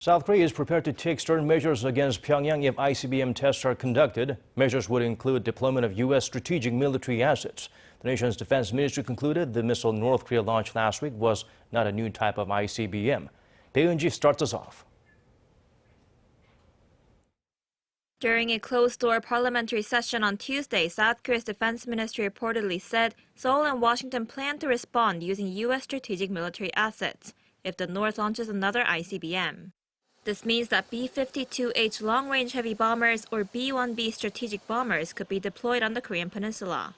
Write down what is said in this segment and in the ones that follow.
South Korea is prepared to take stern measures against Pyongyang if ICBM tests are conducted. Measures would include deployment of U.S. strategic military assets. The nation's defense ministry concluded the missile North Korea launched last week was not a new type of ICBM. Bae Eun-ji starts us off. During a closed-door parliamentary session on Tuesday, South Korea's defense ministry reportedly said Seoul and Washington plan to respond using U.S. strategic military assets if the North launches another ICBM. This means that B-52H long-range heavy bombers or B-1B strategic bombers could be deployed on the Korean Peninsula.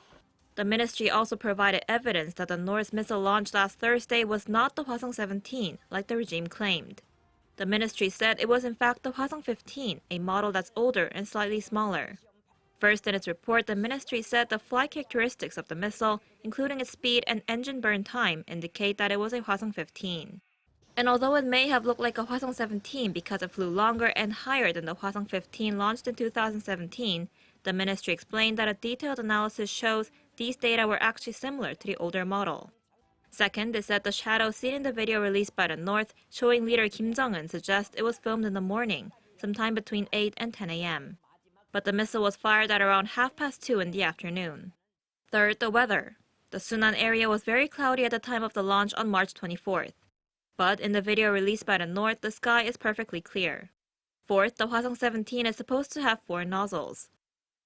The ministry also provided evidence that the North's missile launch last Thursday was not the Hwasong 17, like the regime claimed. The ministry said it was in fact the Hwasong 15, a model that's older and slightly smaller. First in its report, the ministry said the flight characteristics of the missile, including its speed and engine burn time, indicate that it was a Hwasong 15. And although it may have looked like a Hwasong 17 because it flew longer and higher than the Hwasong 15 launched in 2017, the ministry explained that a detailed analysis shows these data were actually similar to the older model. Second, it said the shadow seen in the video released by the North showing leader Kim Jong-un suggests it was filmed in the morning, sometime between 8 and 10 a.m. But the missile was fired at around 2:30 in the afternoon. Third, the weather. The Sunan area was very cloudy at the time of the launch on March 24th. But in the video released by the North, the sky is perfectly clear. Fourth, the Hwasong 17 is supposed to have 4 nozzles.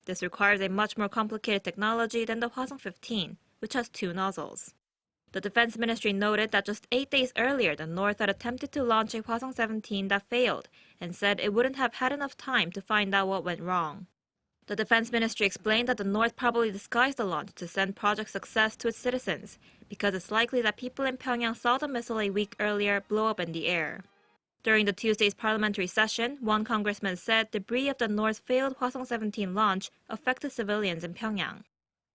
This requires a much more complicated technology than the Hwasong 15, which has 2 nozzles. The defense ministry noted that just 8 days earlier, the North had attempted to launch a Hwasong 17 that failed and said it wouldn't have had enough time to find out what went wrong. The defense ministry explained that the North probably disguised the launch to send Project Success to its citizens because it's likely that people in Pyongyang saw the missile a week earlier blow up in the air. During the Tuesday's parliamentary session, one congressman said debris of the North's failed Hwasong 17 launch affected civilians in Pyongyang.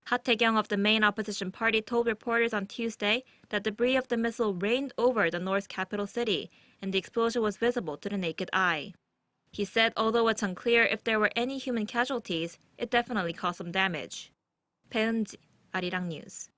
Ha Tae-kyung of the main opposition party told reporters on Tuesday that debris of the missile rained over the North's capital city and the explosion was visible to the naked eye. He said although it's unclear if there were any human casualties, it definitely caused some damage. Bae Eun-ji, Arirang News.